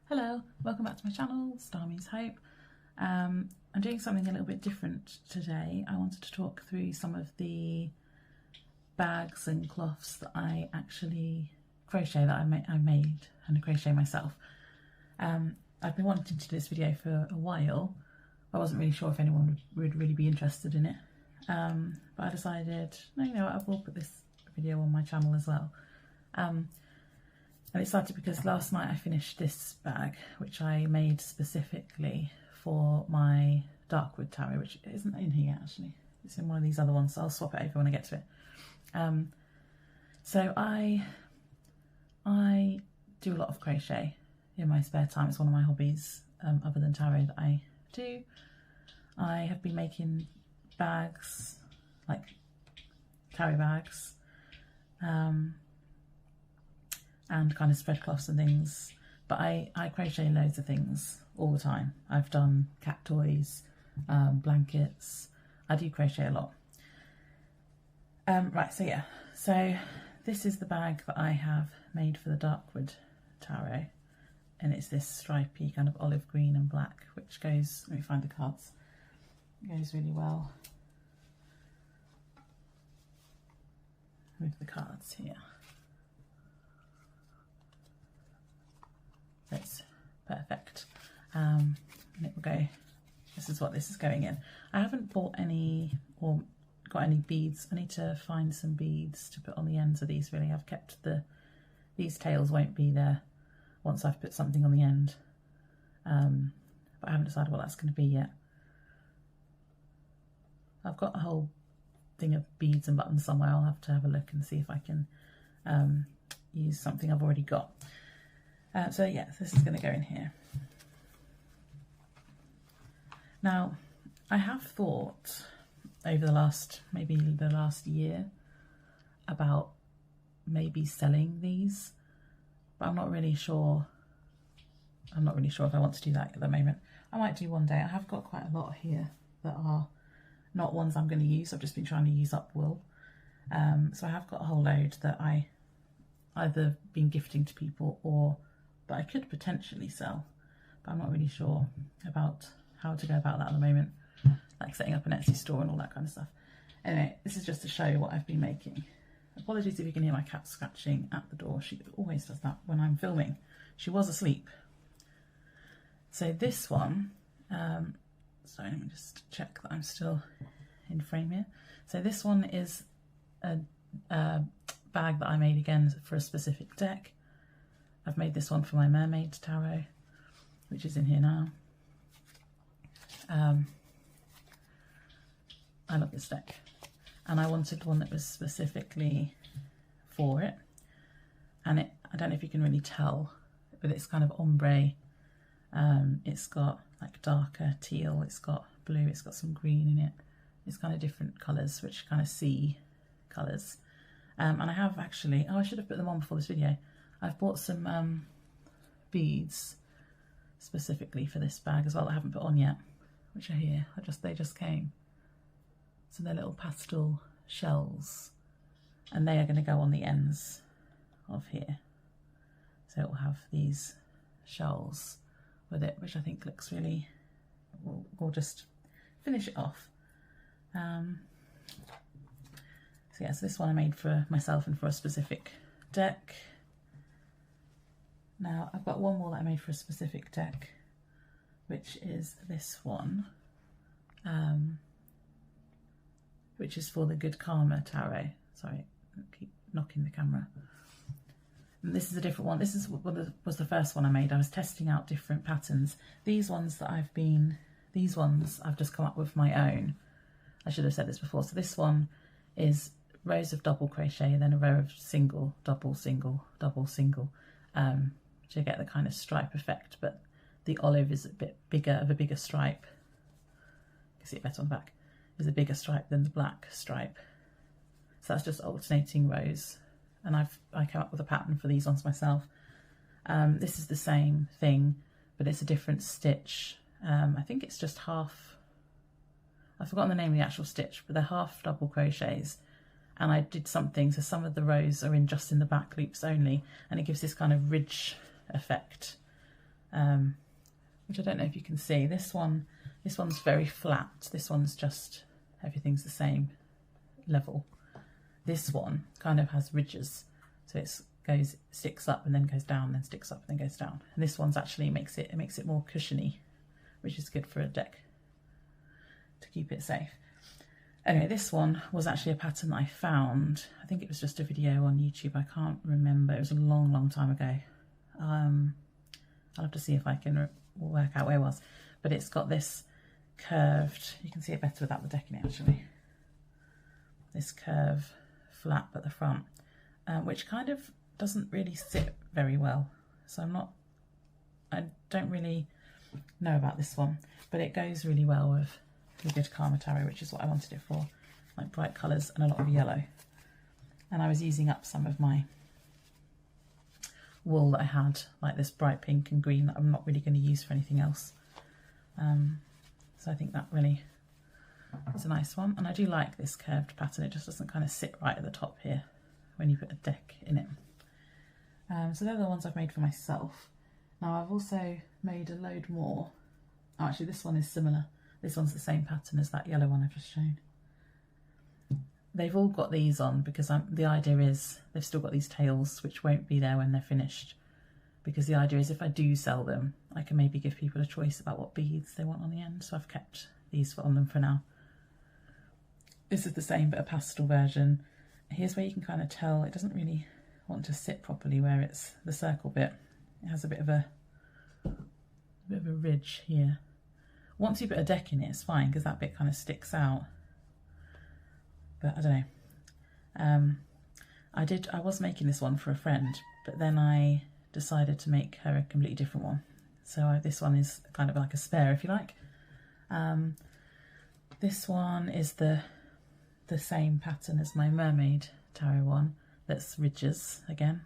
Hello, welcome back to my channel, Starmy's Hope. I'm doing something a little bit different today. I wanted to talk through some of the bags and cloths that I actually crochet, that I made and crochet myself. I've been wanting to do this video for a while. I wasn't really sure if anyone would really be interested in it, but I decided, no, you know what, I will put this video on my channel as well. And it started because last night I finished this bag, which I made specifically for my Darkwood tarot, which isn't in here actually. It's in one of these other ones, so I'll swap it over when I get to it. So I do a lot of crochet in my spare time. It's one of my hobbies, other than tarot, that I do. I have been making bags, like carry bags, and kind of spread cloths and things, but I crochet loads of things all the time. I've done cat toys, blankets. I do crochet a lot. Right, so yeah, so this is the bag that I have made for the Darkwood tarot, and it's this stripy kind of olive green and black, which goes, let me find the cards, it goes really well with the cards here. It's perfect, and it will go, this is what this is going in. I haven't bought any or got any beads. I need to find some beads to put on the ends of these. Really, I've kept these tails won't be there once I've put something on the end, but I haven't decided what that's going to be yet. I've got a whole thing of beads and buttons somewhere. I'll have to have a look and see if I can use something I've already got. So yeah, this is going to go in here. Now, I have thought over maybe the last year about maybe selling these, but I'm not really sure. I'm not really sure if I want to do that at the moment. I might do one day. I have got quite a lot here that are not ones I'm going to use. I've just been trying to use up wool. So I have got a whole load that I either been gifting to people or that I could potentially sell, but I'm not really sure about how to go about that at the moment, like setting up an Etsy store and all that kind of stuff. Anyway, this is just to show you what I've been making. Apologies if you can hear my cat scratching at the door. She always does that when I'm filming. She was asleep. So this one, sorry, let me just check that I'm still in frame here. So this one is a bag that I made again for a specific deck. I've made this one for my Mermaid tarot, which is in here now. I love this deck, and I wanted one that was specifically for it. And I don't know if you can really tell, but it's kind of ombre. It's got like darker teal, it's got blue, it's got some green in it. It's kind of different colours, which kind of sea colours. And I have actually, oh, I should have put them on before this video. I've bought some beads specifically for this bag as well that I haven't put on yet, which are here. They just came. So they're little pastel shells, and they are going to go on the ends of here. So it will have these shells with it, which I think looks really, we'll just finish it off. So yeah, so this one I made for myself and for a specific deck. Now I've got one more that I made for a specific deck, which is this one, which is for the Good Karma tarot. Sorry, I keep knocking the camera. And this is a different one. This was the first one I made. I was testing out different patterns. These ones I've just come up with my own. I should have said this before. So this one is rows of double crochet, then a row of single, double, single, double, single, to get the kind of stripe effect, but the olive is a bit bigger, of a bigger stripe. You can see it better on the back. Is a bigger stripe than the black stripe. So that's just alternating rows, and I came up with a pattern for these ones myself. This is the same thing, but it's a different stitch. I think it's just half, I've forgotten the name of the actual stitch, but they're half double crochets, and I did something so some of the rows are just in the back loops only, and it gives this kind of ridge effect which I don't know if you can see. This one's very flat. This one's just, everything's the same level. This one kind of has ridges, so it sticks up and then goes down, then sticks up and then goes down. And this one's actually makes it more cushiony, which is good for a deck to keep it safe. Anyway, this one was actually a pattern that I found. I think it was just a video on YouTube. I can't remember. It was a long, long time ago. I'll have to see if I can work out where it was. But it's got this curved, you can see it better without the deck in it actually. This curve flap at the front, which kind of doesn't really sit very well. So I don't really know about this one, but it goes really well with the good Karma Tarot, which is what I wanted it for, like bright colours and a lot of yellow. And I was using up some of my wool that I had, like this bright pink and green, that I'm not really going to use for anything else. So I think that really is a nice one. And I do like this curved pattern. It just doesn't kind of sit right at the top here when you put a deck in it. So they're the ones I've made for myself. Now I've also made a load more. Oh, actually this one is similar. This one's the same pattern as that yellow one I've just shown. They've all got these on because the idea is they've still got these tails which won't be there when they're finished, because the idea is if I do sell them, I can maybe give people a choice about what beads they want on the end. So I've kept these on them for now. This is the same but a pastel version. Here's where you can kind of tell it doesn't really want to sit properly, where it's the circle bit. It has a bit of a ridge here. Once you put a deck in it, it's fine because that bit kind of sticks out. But I don't know. I was making this one for a friend, but then I decided to make her a completely different one. So this one is kind of like a spare, if you like. This one is the same pattern as my Mermaid Tarot one. That's ridges again.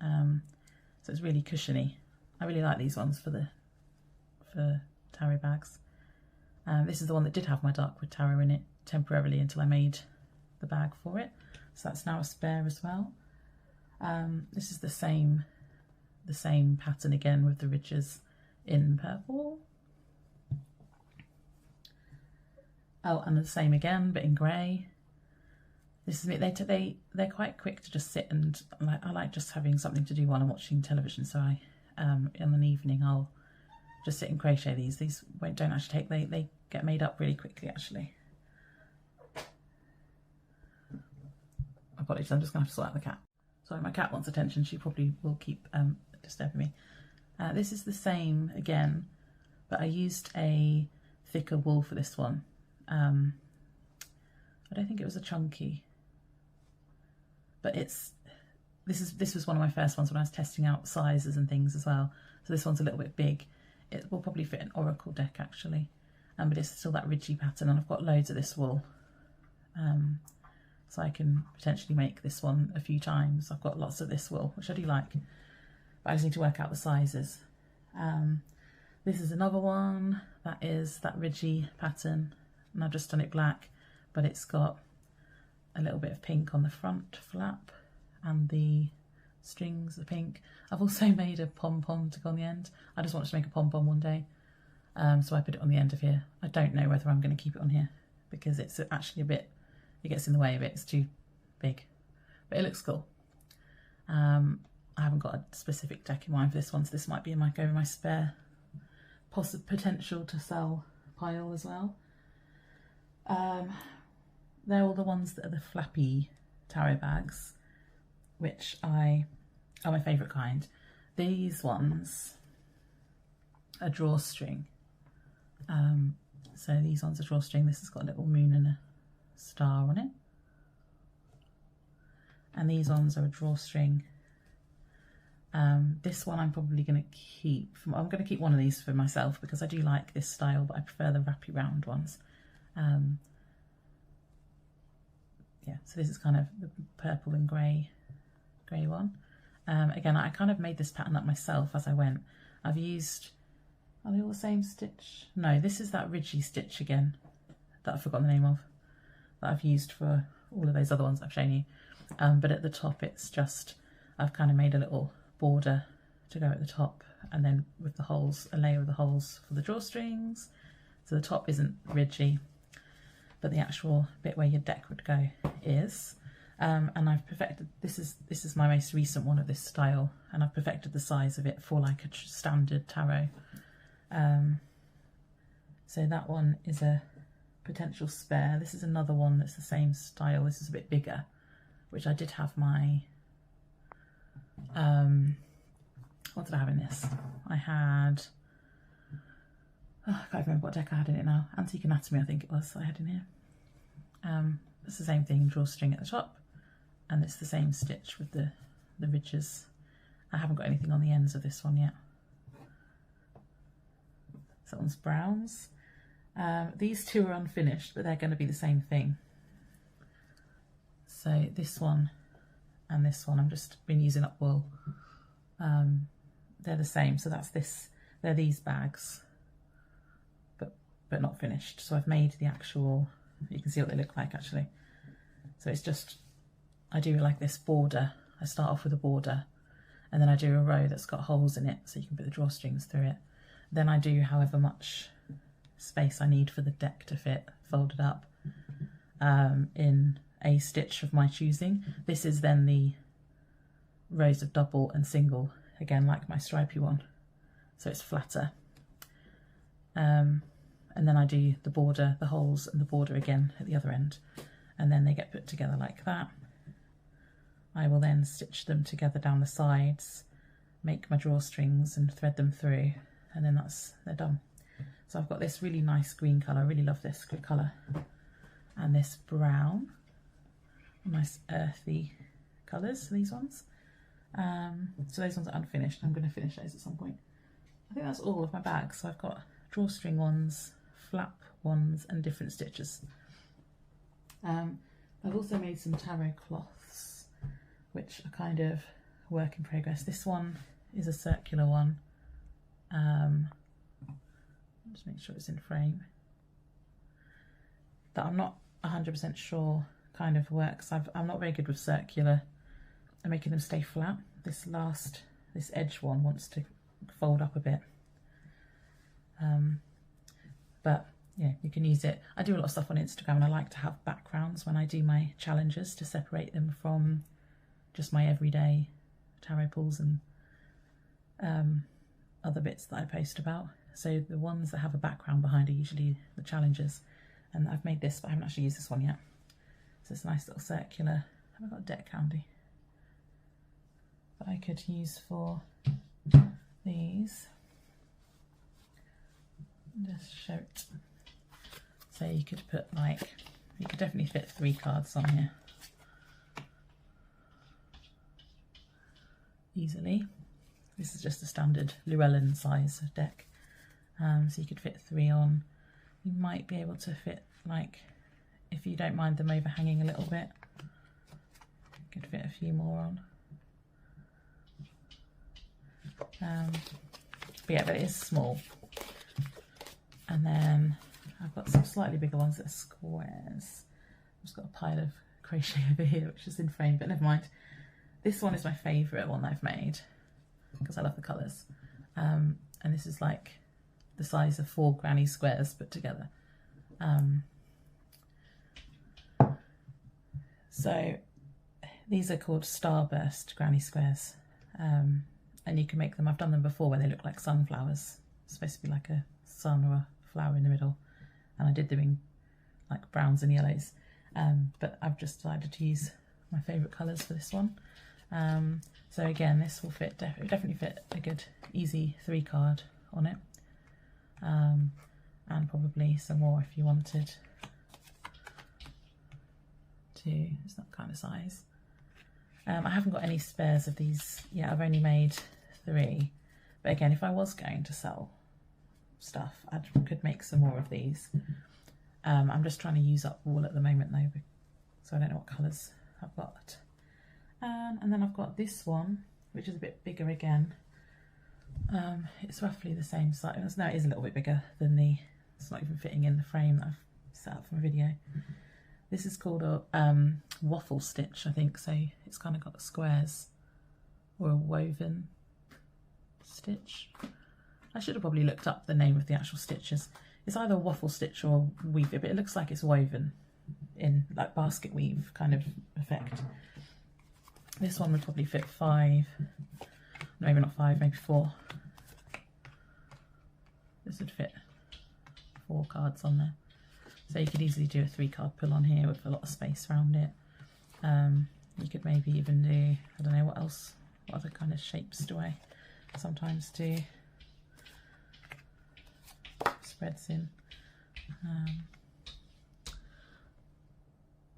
So it's really cushiony. I really like these ones for tarot bags. This is the one that did have my dark wood tarot in it temporarily until I made the bag for it. So that's now a spare as well. This is the same pattern again with the ridges in purple. Oh, and the same again, but in grey. This is they're quite quick to just sit, and I like just having something to do while I'm watching television. So I, in an evening, I'll just sit and crochet these. These don't actually take, they get made up really quickly actually. Apologies, I'm just going to have to sort out the cat. Sorry, my cat wants attention. She probably will keep disturbing me. This is the same again, but I used a thicker wool for this one. I don't think it was a chunky, but this was one of my first ones when I was testing out sizes and things as well. So this one's a little bit big. It will probably fit an oracle deck actually, but it's still that ridgy pattern, and I've got loads of this wool. So I can potentially make this one a few times. I've got lots of this wool, which I do like, but I just need to work out the sizes. This is another one that is that ridgy pattern, and I've just done it black, but it's got a little bit of pink on the front flap, and the strings are pink. I've also made a pom-pom to go on the end. I just wanted to make a pom-pom one day, so I put it on the end of here. I don't know whether I'm going to keep it on here because it's actually a bit, it gets in the way of it, it's too big, but it looks cool. I haven't got a specific deck in mind for this one, so this might be in my spare potential to sell pile as well. They're all the ones that are the flappy tarot bags, which are my favourite kind. These ones are drawstring. So these ones are drawstring. This has got a little moon and a star on it. And these ones are a drawstring. This one I'm probably going to keep. I'm going to keep one of these for myself because I do like this style, but I prefer the wrappy round ones. Yeah, so this is kind of the purple and grey one. Again, I kind of made this pattern up myself as I went. I've used, are they all the same stitch? No, this is that ridgy stitch again that I've forgotten the name of, that I've used for all of those other ones I've shown you. But at the top it's just, I've kind of made a little border to go at the top and then with the holes, a layer of the holes for the drawstrings. So the top isn't ridgy, but the actual bit where your deck would go is. And I've perfected, this is my most recent one of this style, and I've perfected the size of it for like a standard tarot. So that one is a potential spare. This is another one that's the same style. This is a bit bigger, which I did have my, what did I have in this? I had, I can't remember what deck I had in it now. Antique Anatomy, I think it was, I had in here. It's the same thing, drawstring at the top, and it's the same stitch with the ridges. I haven't got anything on the ends of this one yet. So that one's browns. These two are unfinished, but they're going to be the same thing. So this one and this one, I've just been using up wool. They're the same, so that's this. They're these bags, but not finished. So I've made the actual. You can see what they look like actually. So it's just, I do like this border. I start off with a border, and then I do a row that's got holes in it, so you can put the drawstrings through it. Then I do however much space I need for the deck to fit, folded up in a stitch of my choosing. This is then the rows of double and single, again like my stripy one, so it's flatter. And then I do the border, the holes and the border again at the other end, and then they get put together like that. I will then stitch them together down the sides, make my drawstrings and thread them through, and then they're done. So I've got this really nice green colour, I really love this colour, and this brown, nice earthy colours, these ones. So those ones are unfinished. I'm going to finish those at some point. I think that's all of my bags. So I've got drawstring ones, flap ones, and different stitches. I've also made some tarot cloths, which are kind of work in progress. This one is a circular one. Just make sure it's in frame. That I'm not 100% sure kind of works. I'm not very good with circular and making them stay flat. This edge one wants to fold up a bit. But yeah, you can use it. I do a lot of stuff on Instagram, and I like to have backgrounds when I do my challenges to separate them from just my everyday tarot pulls and other bits that I post about. So the ones that have a background behind are usually the challenges, and I've made this, but I haven't actually used this one yet. So it's a nice little circular. I haven't got a deck handy, but I could use for these. Just show it. So you could put you could definitely fit 3 cards on here easily. This is just a standard Llewellyn size deck. So you could fit 3 on. You might be able to fit, if you don't mind them overhanging a little bit, you could fit a few more on. But yeah, but it is small. And then I've got some slightly bigger ones that are squares. I've just got a pile of crochet over here, which is in frame, but never mind. This one is my favourite one that I've made because I love the colours. And this is like the size of 4 granny squares put together. So these are called Starburst granny squares. And you can make them, I've done them before where they look like sunflowers. It's supposed to be like a sun or a flower in the middle, and I did them in like browns and yellows, but I've just decided to use my favourite colours for this one. So again, this will fit, definitely fit a good easy 3 card on it, and probably some more if you wanted to. It's that kind of size. I haven't got any spares of these yet. I've only made 3, but again, if I was going to sell stuff, I could make some more of these. I'm just trying to use up wool at the moment though, so I don't know what colours I've got. And then I've got this one, which is a bit bigger again. It's roughly the same size. No, it is a little bit bigger than it's not even fitting in the frame that I've set up for a video. This is called a waffle stitch, I think, so it's kind of got squares or a woven stitch. I should have probably looked up the name of the actual stitches. It's either a waffle stitch or weave it, but it looks like it's woven in like basket weave kind of effect. This one would probably fit 5, maybe not 5, maybe 4. This would fit 4 cards on there. So you could easily do a 3-card pull on here with a lot of space around it. You could maybe even do, I don't know what else, what other kind of shapes do I sometimes do? Spreads in.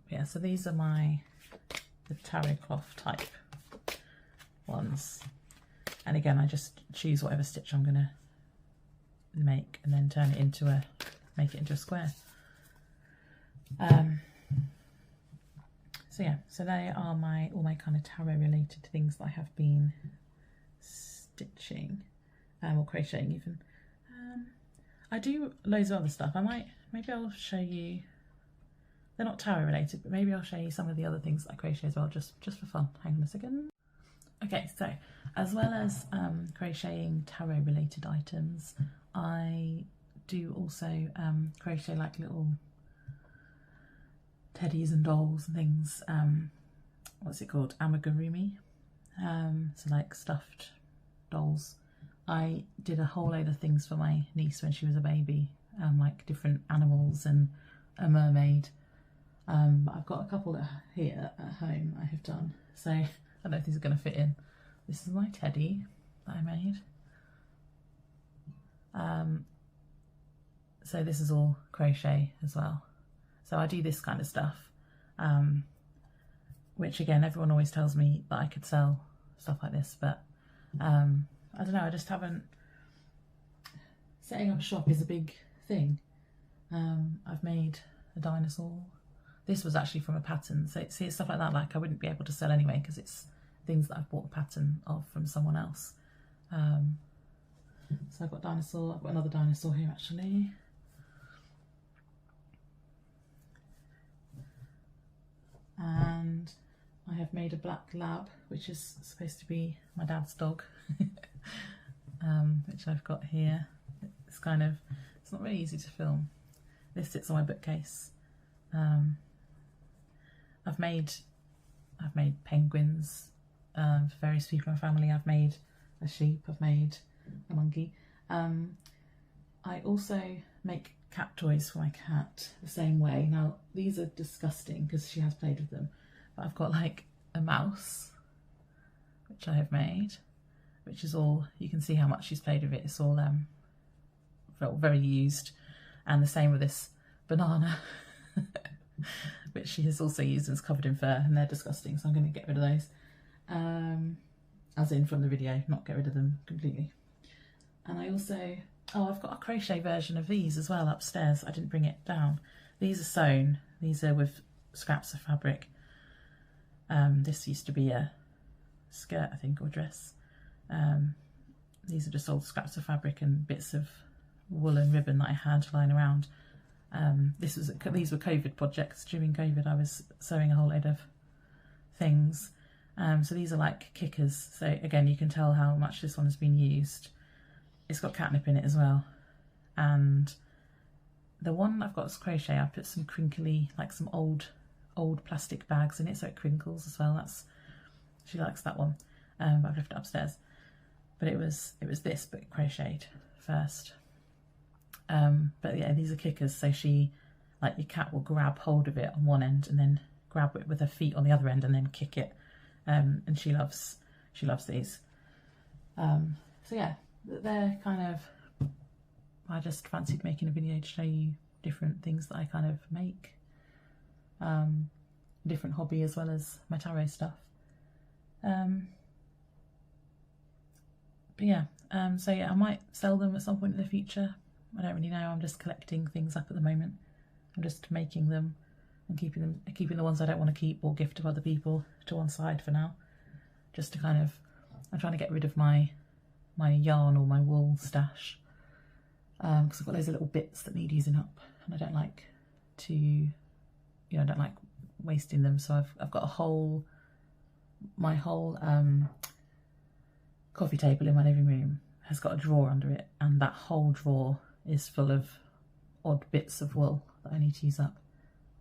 Yeah, so these are the tarot cloth type ones. And again, I just choose whatever stitch I'm going to make and then turn it into make it into a square. So yeah, so they are all my kind of tarot related things that I have been stitching or crocheting even. I do loads of other stuff. Maybe I'll show you, they're not tarot related, but maybe I'll show you some of the other things that I crochet as well, just for fun. Hang on a second. Okay, so as well as crocheting tarot related items, I do also crochet like little teddies and dolls and things. What's it called? Amigurumi. So like stuffed dolls. I did a whole load of things for my niece when she was a baby, like different animals and a mermaid. But I've got a couple here at home I have done. So I don't know if these are going to fit in. This is my teddy that I made. So this is all crochet as well. So I do this kind of stuff, which again, everyone always tells me that I could sell stuff like this, but I don't know, I just haven't. Setting up shop is a big thing. I've made a dinosaur. This was actually from a pattern. So see, it's stuff like that, like I wouldn't be able to sell anyway because it's things that I've bought the pattern of from someone else. So I've got dinosaur, I've got another dinosaur here actually. And I have made a black lab, which is supposed to be my dad's dog, which I've got here. It's kind of, it's not really easy to film. This sits on my bookcase. I've made penguins for various people in my family. I've made a sheep, I've made a monkey. I also make cat toys for my cat the same way. Now these are disgusting because she has played with them, but I've got like a mouse which I have made, which is all, you can see how much she's played with it. It's all very used. And the same with this banana which she has also used and is covered in fur, and they're disgusting, so I'm going to get rid of those, as in from the video, not get rid of them completely. And I also, I've got a crochet version of these as well upstairs. I didn't bring it down. These are sewn. These are with scraps of fabric. This used to be a skirt, I think, or dress. These are just old scraps of fabric and bits of wool and ribbon that I had lying around. These were COVID projects. During COVID, I was sewing a whole load of things. So these are like kickers. So again, you can tell how much this one has been used. It's got catnip in it as well. And the one I've got is crochet. I put some crinkly, like some old plastic bags in it, so it crinkles as well. She likes that one. But I've left it upstairs. But it was this, but crocheted first. But yeah, these are kickers. So she, like, your cat will grab hold of it on one end and then grab it with her feet on the other end and then kick it. And she loves these. So yeah, they're kind of, I just fancied making a video to show you different things that I kind of make. Different hobby as well as my tarot stuff. But yeah, so yeah, I might sell them at some point in the future. I don't really know. I'm just collecting things up at the moment. I'm just making them and keeping the ones I don't want to keep or gift to other people to one side for now. Just to kind of, I'm trying to get rid of my yarn or my wool stash, because I've got loads of little bits that need using up, and I don't like to, I don't like wasting them. So I've got my whole coffee table in my living room has got a drawer under it, and that whole drawer is full of odd bits of wool that I need to use up.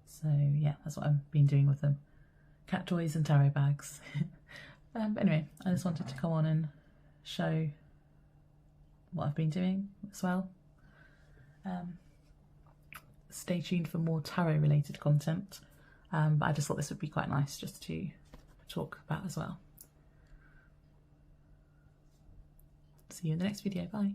So yeah, that's what I've been doing with them. Cat toys and tarot bags. But anyway, I just wanted to come on and show what I've been doing as well. Stay tuned for more tarot related content, but I just thought this would be quite nice just to talk about as well. See you in the next video. Bye.